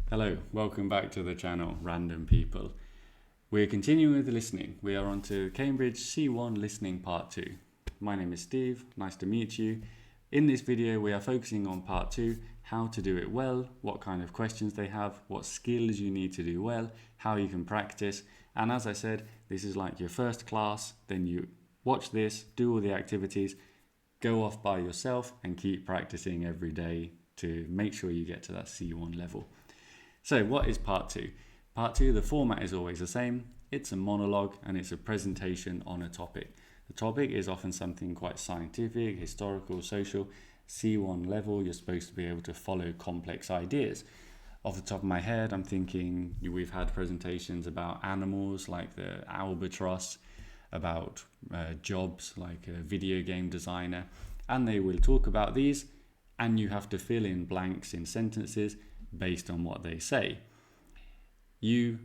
Hello, welcome back to the channel, Random People. We're continuing with the listening. We are on to Cambridge C1 Listening Part 2. My name is Steve, nice to meet you. In this video we are focusing on Part 2, how to do it well, what kind of questions they have, what skills you need to do well, how you can practice. And as I said, this is like your first class, then you watch this, do all the activities, go off by yourself and keep practicing every day to make sure you get to that C1 level. So what is part 2? Part 2, the format is always the same. It's a monologue and it's a presentation on a topic. The topic is often something quite scientific, historical, social. C1 level, you're supposed to be able to follow complex ideas. Off the top of my head, I'm thinking we've had presentations about animals like the albatross, about jobs like a video game designer, and they will talk about these and you have to fill in blanks in sentences based on what they say. You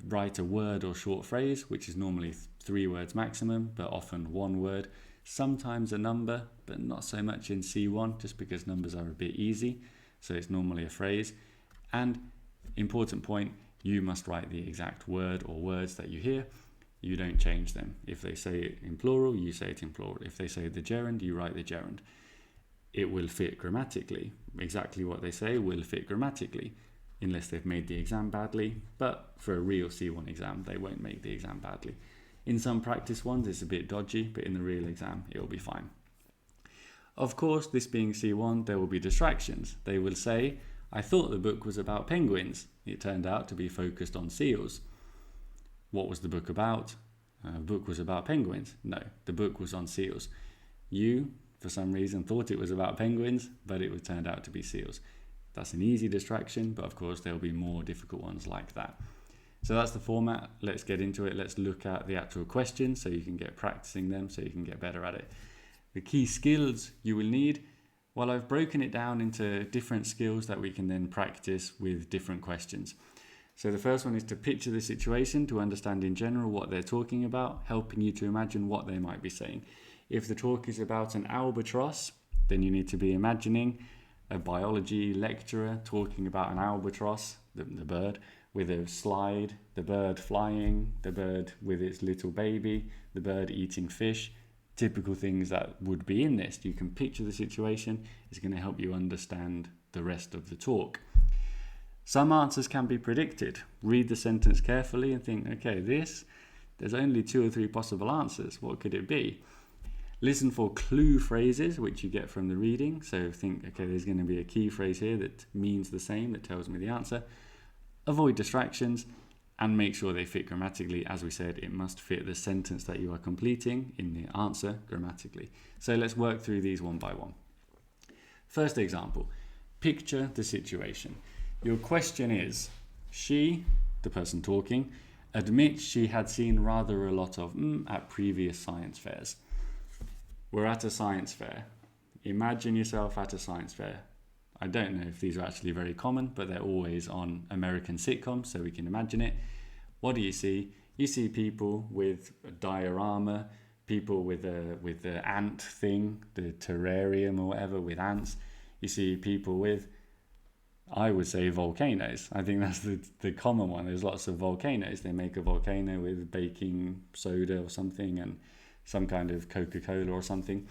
write a word or short phrase, which is normally 3 words maximum, but often 1 word, sometimes a number, but not so much in C1 just because numbers are a bit easy, so it's normally a phrase. And important point, you must write the exact word or words that you hear. You don't change them. If they say it in plural, you say it in plural. If they say the gerund, you write the gerund. It will fit grammatically. Exactly what they say will fit grammatically, unless they've made the exam badly. But for a real C1 exam, they won't make the exam badly. In some practice ones, it's a bit dodgy, but in the real exam, it'll be fine. Of course, this being C1, there will be distractions. They will say, I thought the book was about penguins. It turned out to be focused on seals. What was the book about? The book was about penguins. No, the book was on seals. You, for some reason, thought it was about penguins, but it turned out to be seals. That's an easy distraction, but of course there'll be more difficult ones like that. So that's the format. Let's get into it. Let's look at the actual questions so you can get practicing them, so you can get better at it. The key skills you will need, well, I've broken it down into different skills that we can then practice with different questions. So the first one is to picture the situation, to understand in general what they're talking about, helping you to imagine what they might be saying. If the talk is about an albatross, then you need to be imagining a biology lecturer talking about an albatross, the bird, with a slide, the bird flying, the bird with its little baby, the bird eating fish, typical things that would be in this. You can picture the situation. It's going to help you understand the rest of the talk. Some answers can be predicted. Read the sentence carefully and think, okay, there's only 2 or 3 possible answers. What could it be? Listen for clue phrases, which you get from the reading. So think, okay, there's going to be a key phrase here that means the same, that tells me the answer. Avoid distractions and make sure they fit grammatically. As we said, it must fit the sentence that you are completing in the answer grammatically. So let's work through these one by one. First example, picture the situation. Your question is, she, the person talking, admits she had seen rather a lot of at previous science fairs. We're at a science fair. Imagine yourself at a science fair. I don't know if these are actually very common, but they're always on American sitcoms, so we can imagine it. What do you see? You see people with a diorama, people with the ant thing, the terrarium or whatever with ants. You see people with, I would say, volcanoes. I think that's the common one. There's lots of volcanoes. They make a volcano with baking soda or something and some kind of Coca-Cola or something.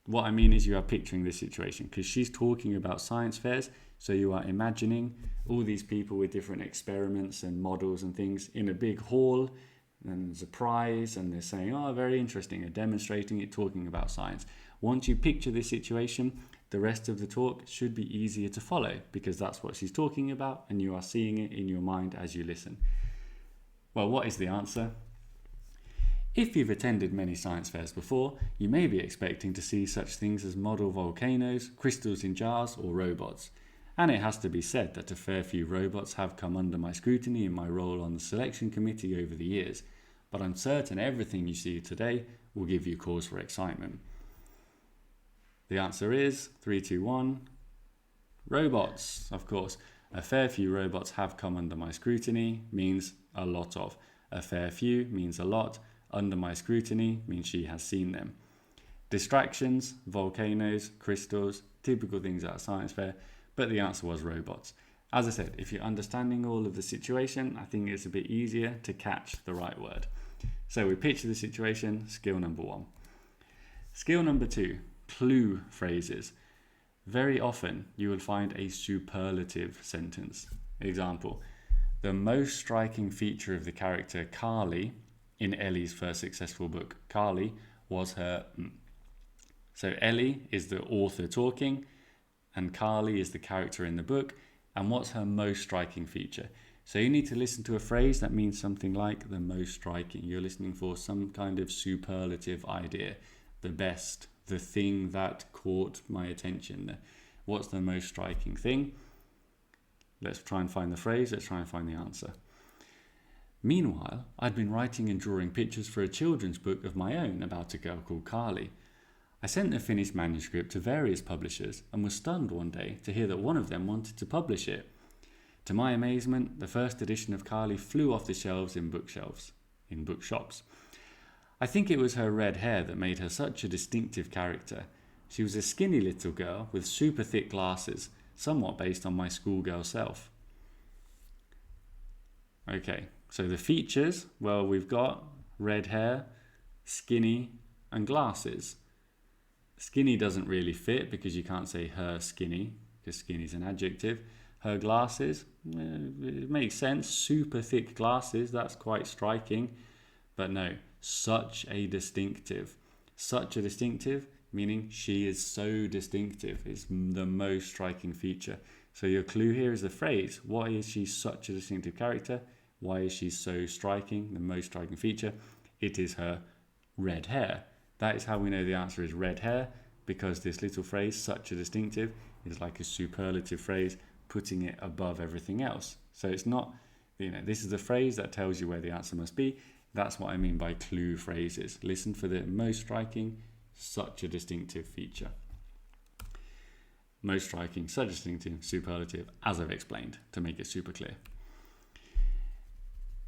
What I mean is you are picturing this situation because she's talking about science fairs. So you are imagining all these people with different experiments and models and things in a big hall. And there's a prize and they're saying, oh, very interesting. They're demonstrating it, talking about science. Once you picture this situation, the rest of the talk should be easier to follow because that's what she's talking about and you are seeing it in your mind as you listen. Well, what is the answer? If you've attended many science fairs before, you may be expecting to see such things as model volcanoes, crystals in jars, or robots. And it has to be said that a fair few robots have come under my scrutiny in my role on the selection committee over the years, but I'm certain everything you see today will give you cause for excitement. The answer is 3, 2, 1. Robots, of course. A fair few robots have come under my scrutiny means a lot of. A fair few means a lot. Under my scrutiny means she has seen them. Distractions, volcanoes, crystals, typical things at a science fair, but the answer was robots. As I said, if you're understanding all of the situation, I think it's a bit easier to catch the right word. So we picture the situation, skill number 1. Skill number 2, clue phrases. Very often you will find a superlative sentence. Example, the most striking feature of the character Carly in Ellie's first successful book, Carly, was her... So Ellie is the author talking, and Carly is the character in the book. And what's her most striking feature? So you need to listen to a phrase that means something like the most striking. You're listening for some kind of superlative idea, the best, the thing that caught my attention. What's the most striking thing? Let's try and find the phrase. Let's try and find the answer. Meanwhile, I'd been writing and drawing pictures for a children's book of my own about a girl called Carly. I sent the finished manuscript to various publishers and was stunned one day to hear that one of them wanted to publish it. To my amazement, the first edition of Carly flew off the shelves in bookshops. I think it was her red hair that made her such a distinctive character. She was a skinny little girl with super thick glasses, somewhat based on my schoolgirl self. Okay, so the features, well, we've got red hair, skinny, and glasses. Skinny doesn't really fit because you can't say her skinny, because skinny is an adjective. Her glasses, it makes sense. Super thick glasses, that's quite striking. But no, such a distinctive. Such a distinctive, meaning she is so distinctive. It's the most striking feature. So your clue here is the phrase, why is she such a distinctive character? Why is she so striking, the most striking feature? It is her red hair. That is how we know the answer is red hair, because this little phrase, such a distinctive, is like a superlative phrase, putting it above everything else. So it's not, this is the phrase that tells you where the answer must be. That's what I mean by clue phrases. Listen for the most striking, such a distinctive feature. Most striking, such a distinctive, superlative, as I've explained, to make it super clear.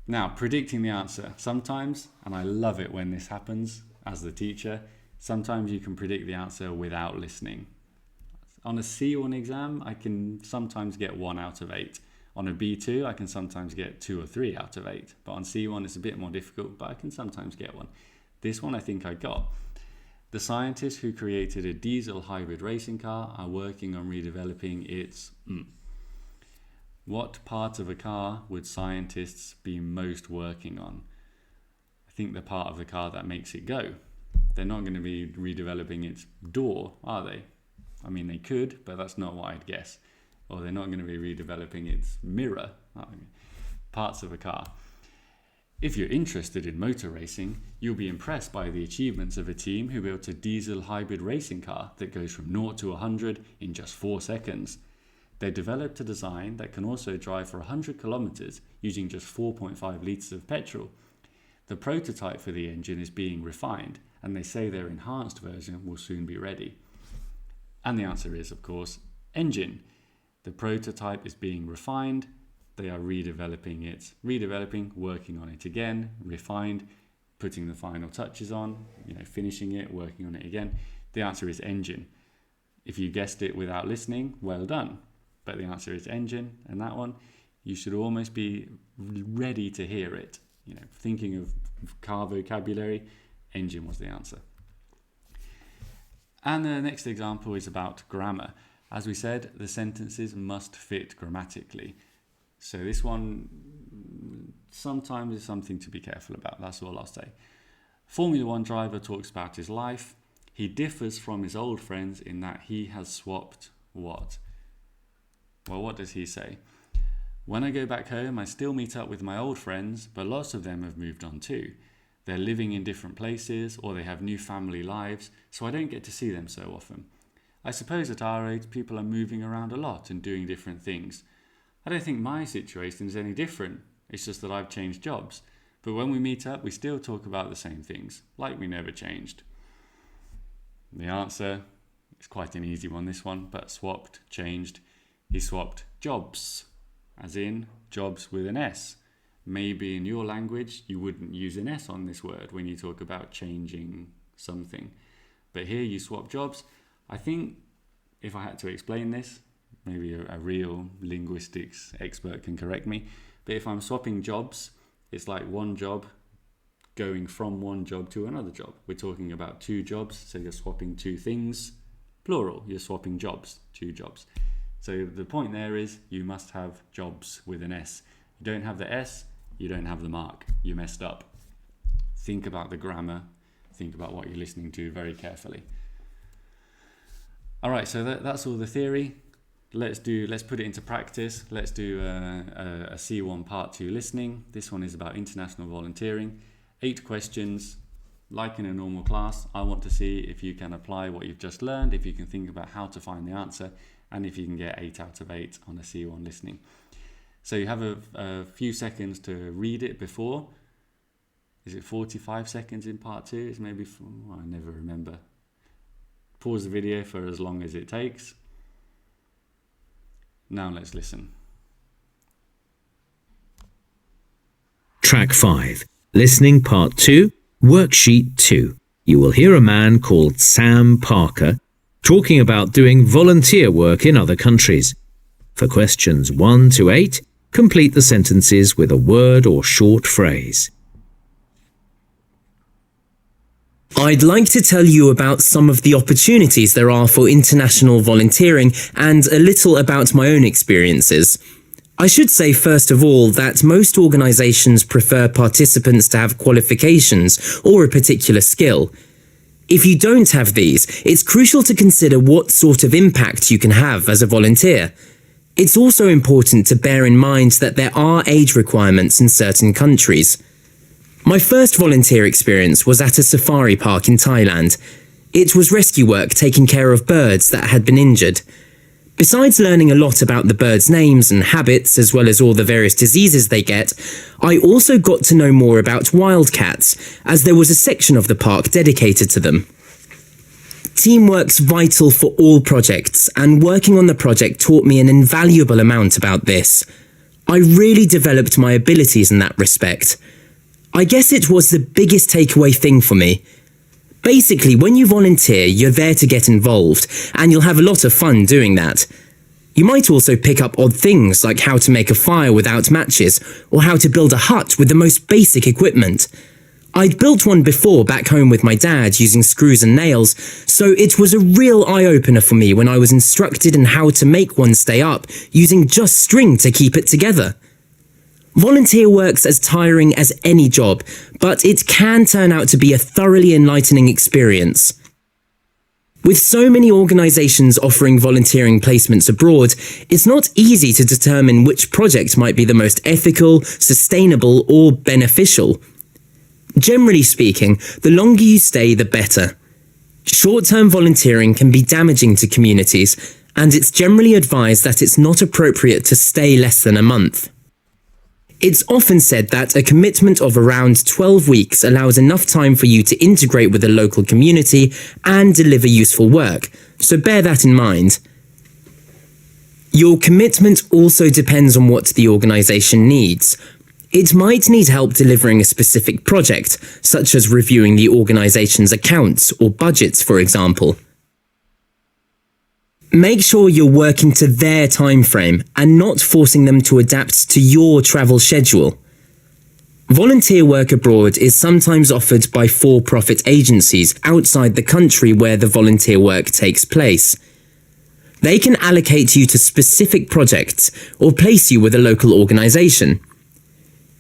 Now, predicting the answer. Sometimes, and I love it when this happens as the teacher, sometimes you can predict the answer without listening. On a C1 exam, I can sometimes get 1 out of 8. On a B2, I can sometimes get 2 or 3 out of 8. But on C1, it's a bit more difficult, but I can sometimes get 1. This one I think I got. The scientists who created a diesel hybrid racing car are working on redeveloping its... What part of a car would scientists be most working on? I think the part of the car that makes it go. They're not going to be redeveloping its door, are they? I mean, they could, but that's not what I'd guess. Or they're not going to be redeveloping its mirror. Parts of a car. If you're interested in motor racing, you'll be impressed by the achievements of a team who built a diesel hybrid racing car that goes from 0 to 100 in just 4 seconds. They developed a design that can also drive for 100 kilometers using just 4.5 litres of petrol. The prototype for the engine is being refined, and they say their enhanced version will soon be ready. And the answer is, of course, engine. The prototype is being refined. They are redeveloping it. Redeveloping, working on it again, refined, putting the final touches on, finishing it, working on it again. The answer is engine. If you guessed it without listening, well done. But the answer is engine, and that one, you should almost be ready to hear it. Thinking of car vocabulary, engine was the answer. And the next example is about grammar. As we said, the sentences must fit grammatically. So this one sometimes is something to be careful about. That's all I'll say. Formula One driver talks about his life. He differs from his old friends in that he has swapped what? Well, what does he say? When I go back home, I still meet up with my old friends, but lots of them have moved on too. They're living in different places or they have new family lives, so I don't get to see them so often. I suppose at our age, people are moving around a lot and doing different things. I don't think my situation is any different. It's just that I've changed jobs. But when we meet up, we still talk about the same things, like we never changed. The answer is quite an easy one, this one, but swapped, changed. He swapped jobs, as in jobs with an S. Maybe in your language, you wouldn't use an S on this word when you talk about changing something. But here you swap jobs. I think if I had to explain this, maybe a real linguistics expert can correct me. But if I'm swapping jobs, it's like one job going from one job to another job. We're talking about two jobs, so you're swapping two things. Plural, you're swapping jobs, two jobs. So the point there is you must have jobs with an S. You don't have the S, you don't have the mark. You messed up. Think about the grammar. Think about what you're listening to very carefully. All right, so that's all the theory. Let's put it into practice. Let's do a C1 Part 2 listening. This one is about international volunteering. 8 questions. Like in a normal class, I want to see if you can apply what you've just learned, if you can think about how to find the answer, and if you can get 8 out of 8 on a C1 listening. So you have a few seconds to read it before. Is it 45 seconds in part 2? It's maybe, I never remember. Pause the video for as long as it takes. Now let's listen. Track 5, Listening Part 2, Worksheet 2. You will hear a man called Sam Parker talking about doing volunteer work in other countries. For questions 1 to 8, complete the sentences with a word or short phrase. I'd like to tell you about some of the opportunities there are for international volunteering and a little about my own experiences. I should say first of all that most organisations prefer participants to have qualifications or a particular skill. If you don't have these, it's crucial to consider what sort of impact you can have as a volunteer. It's also important to bear in mind that there are age requirements in certain countries. My first volunteer experience was at a safari park in Thailand. It was rescue work taking care of birds that had been injured. Besides learning a lot about the birds' names and habits, as well as all the various diseases they get, I also got to know more about wildcats, as there was a section of the park dedicated to them. Teamwork's vital for all projects, and working on the project taught me an invaluable amount about this. I really developed my abilities in that respect. I guess it was the biggest takeaway thing for me. Basically, when you volunteer, you're there to get involved, and you'll have a lot of fun doing that. You might also pick up odd things like how to make a fire without matches, or how to build a hut with the most basic equipment. I'd built one before back home with my dad using screws and nails, so it was a real eye-opener for me when I was instructed in how to make one stay up using just string to keep it together. Volunteer work's as tiring as any job, but it can turn out to be a thoroughly enlightening experience. With so many organisations offering volunteering placements abroad, it's not easy to determine which project might be the most ethical, sustainable, or beneficial. Generally speaking, the longer you stay, the better. Short-term volunteering can be damaging to communities, and it's generally advised that it's not appropriate to stay less than a month. It's often said that a commitment of around 12 weeks allows enough time for you to integrate with the local community and deliver useful work, so bear that in mind. Your commitment also depends on what the organisation needs. It might need help delivering a specific project, such as reviewing the organisation's accounts or budgets, for example. Make sure you're working to their time frame and not forcing them to adapt to your travel schedule. Volunteer work abroad is sometimes offered by for-profit agencies outside the country where the volunteer work takes place. They can allocate you to specific projects or place you with a local organisation.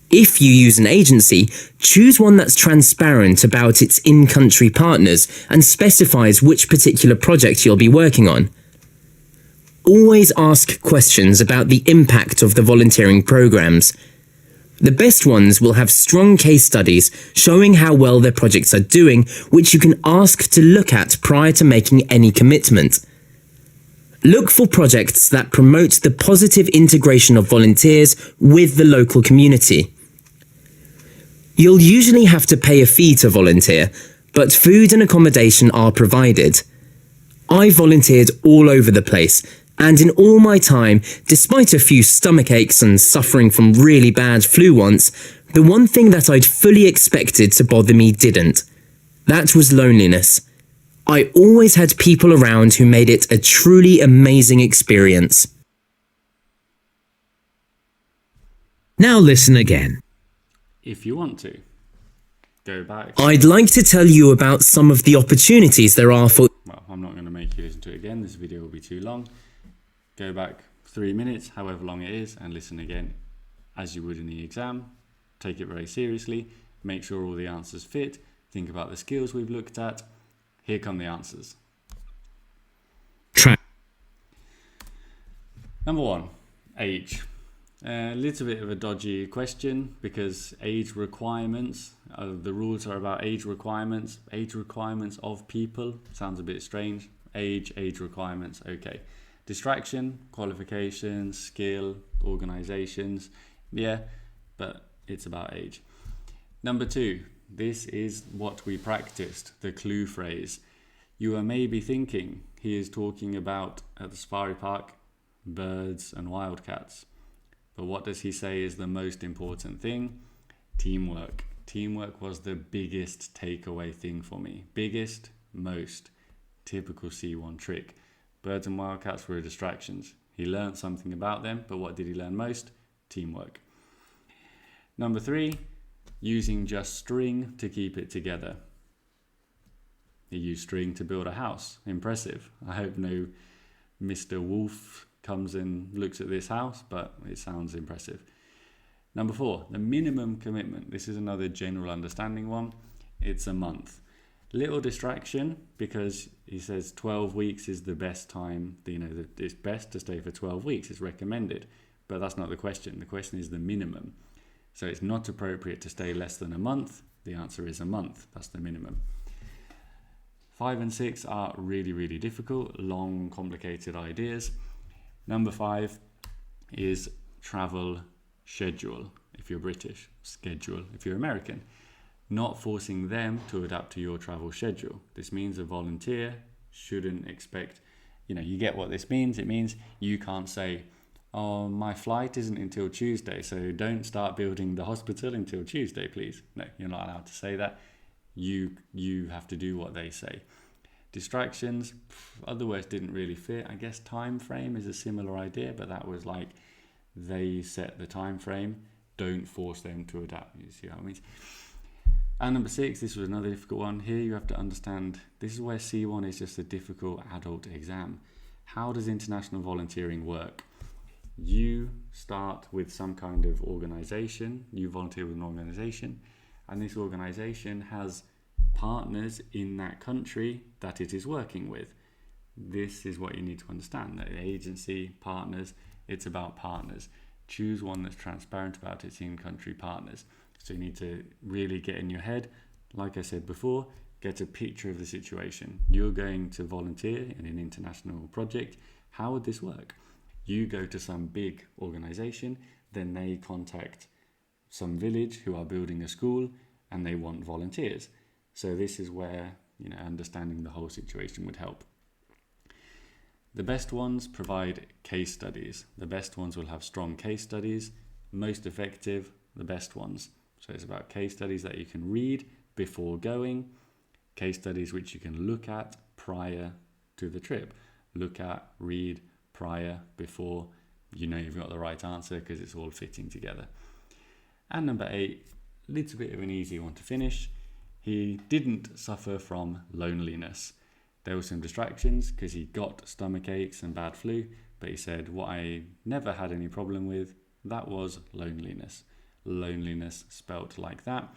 If you use an agency, choose one that's transparent about its in-country partners and specifies which particular project you'll be working on. Always ask questions about the impact of the volunteering programs. The best ones will have strong case studies showing how well their projects are doing, which you can ask to look at prior to making any commitment. Look for projects that promote the positive integration of volunteers with the local community. You'll usually have to pay a fee to volunteer, but food and accommodation are provided. I volunteered all over the place, and in all my time, despite a few stomach aches and suffering from really bad flu once, the one thing that I'd fully expected to bother me didn't. That was loneliness. I always had people around who made it a truly amazing experience. Now listen again. If you want to, go back. I'd like to tell you about some of the opportunities there are for... Well, I'm not going to make you listen to it again. This video will be too long. Go back 3 minutes, however long it is, and listen again as you would in the exam. Take it very seriously. Make sure all the answers fit. Think about the skills we've looked at. Here come the answers. Number 1, age. A little bit of a dodgy question because age requirements, the rules are about age requirements of people. Sounds a bit strange. Age requirements, okay. Distraction, qualifications, skill, organizations, yeah, but it's about age. Number 2, this is what we practiced, the clue phrase. You are maybe thinking he is talking about at the safari park, birds and wildcats. But what does he say is the most important thing? Teamwork. Teamwork was the biggest takeaway thing for me. Biggest, most. Typical C1 trick. Birds and wildcats were distractions. He learned something about them, but what did he learn most? Teamwork. Number 3, using just string to keep it together. He used string to build a house. Impressive. I hope no Mr. Wolf comes and looks at this house, but it sounds impressive. Number 4, the minimum commitment. This is another general understanding one. It's a month. Little distraction because he says 12 weeks is the best time, it's best to stay for 12 weeks. It's recommended, but that's not the question. The question is the minimum. So it's not appropriate to stay less than a month. The answer is a month. That's the minimum. 5 and 6 are really, really difficult, long, complicated ideas. Number 5 is travel schedule, if you're British, schedule, if you're American. Not forcing them to adapt to your travel schedule. This means a volunteer shouldn't expect, you get what this means. It means you can't say, oh, my flight isn't until Tuesday, so don't start building the hospital until Tuesday, please. No, you're not allowed to say that. You have to do what they say. Distractions, other words didn't really fit. I guess time frame is a similar idea, but that was like they set the time frame. Don't force them to adapt. You see what I mean? And number 6, this was another difficult one. Here you have to understand, this is where C1 is just a difficult adult exam. How does international volunteering work? You start with some kind of organization. You volunteer with an organization, and this organization has partners in that country that it is working with. This is what you need to understand. The agency, partners, it's about partners. Choose one that's transparent about its in-country partners. So you need to really get in your head, like I said before, get a picture of the situation. You're going to volunteer in an international project. How would this work? You go to some big organization, then they contact some village who are building a school and they want volunteers. So this is where, understanding the whole situation would help. The best ones provide case studies. The best ones will have strong case studies. Most effective, the best ones. So it's about case studies that you can read before going, case studies which you can look at prior to the trip. Look at, read, prior, before, you've got the right answer because it's all fitting together. And number 8, a little bit of an easy one to finish. He didn't suffer from loneliness. There were some distractions because he got stomach aches and bad flu, but he said what I never had any problem with, that was loneliness. Loneliness spelt like that,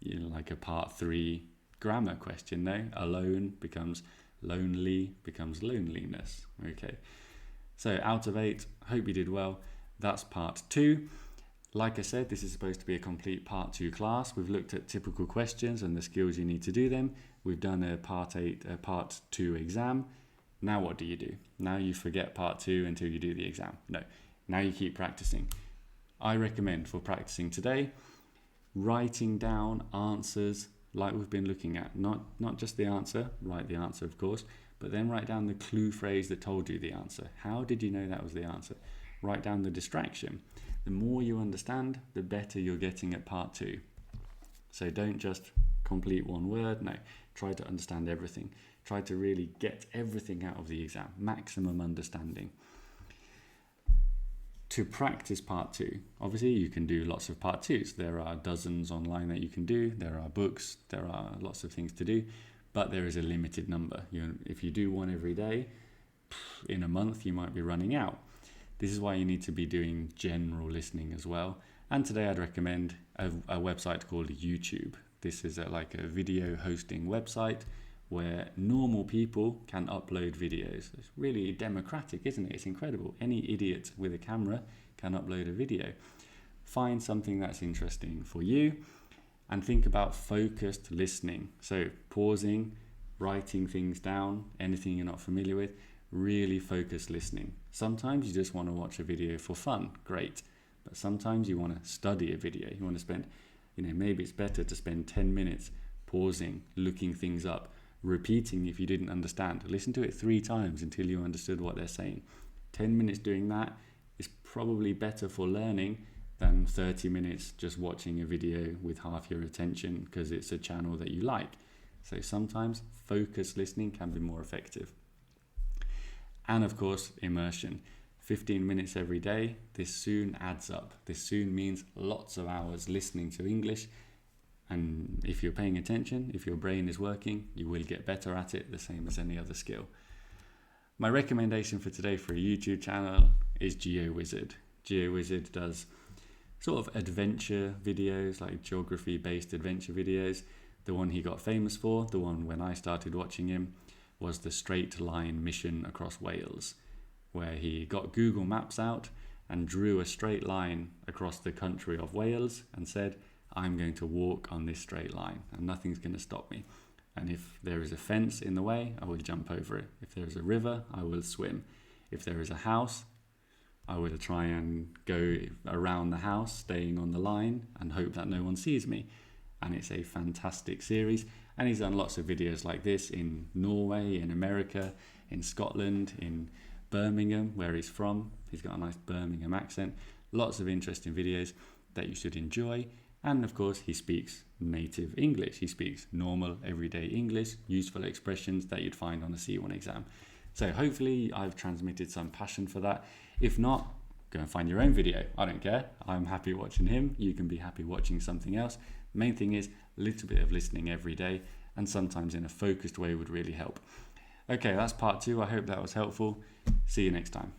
like a part 3 grammar question, no? Alone becomes lonely, becomes loneliness. Okay, so out of 8, hope you did well. That's part 2. Like I said, this is supposed to be a complete part 2 class. We've looked at typical questions and the skills you need to do them. We've done a part 2 exam. Now what do? Now you forget part 2 until you do the exam. No, now you keep practicing. I recommend for practicing today, writing down answers like we've been looking at. Not just the answer, write the answer of course, but then write down the clue phrase that told you the answer. How did you know that was the answer? Write down the distraction. The more you understand, the better you're getting at part 2. So don't just complete one word. No, try to understand everything. Try to really get everything out of the exam, maximum understanding. To practice part 2, obviously you can do lots of part 2s. There are dozens online that you can do. There are books. There are lots of things to do, but there is a limited number. If you do one every day, in a month you might be running out. This is why you need to be doing general listening as well. And today I'd recommend a website called YouTube. This is like a video hosting website where normal people can upload videos. It's really democratic, isn't it? It's incredible. Any idiot with a camera can upload a video. Find something that's interesting for you and think about focused listening. So pausing, writing things down, anything you're not familiar with, really focused listening. Sometimes you just want to watch a video for fun, great. But sometimes you want to study a video. You want to spend, maybe it's better to spend 10 minutes pausing, looking things up, repeating if you didn't understand. Listen to it 3 times until you understood what they're saying. 10 minutes doing that is probably better for learning than 30 minutes just watching a video with half your attention because it's a channel that you like. So sometimes focused listening can be more effective. And of course, immersion. 15 minutes every day, this soon adds up. This soon means lots of hours listening to English. And if you're paying attention, if your brain is working, you will get better at it, the same as any other skill. My recommendation for today for a YouTube channel is GeoWizard. GeoWizard does sort of adventure videos, like geography-based adventure videos. The one he got famous for, the one when I started watching him, was the straight line mission across Wales, where he got Google Maps out and drew a straight line across the country of Wales and said, I'm going to walk on this straight line and nothing's going to stop me. And if there is a fence in the way, I will jump over it. If there is a river, I will swim. If there is a house, I will try and go around the house, staying on the line and hope that no one sees me. And it's a fantastic series. And he's done lots of videos like this in Norway, in America, in Scotland, in Birmingham, where he's from. He's got a nice Birmingham accent. Lots of interesting videos that you should enjoy. And of course, he speaks native English. He speaks normal, everyday English, useful expressions that you'd find on a C1 exam. So hopefully I've transmitted some passion for that. If not, go and find your own video. I don't care. I'm happy watching him. You can be happy watching something else. The main thing is a little bit of listening every day, and sometimes in a focused way would really help. Okay, that's part 2. I hope that was helpful. See you next time.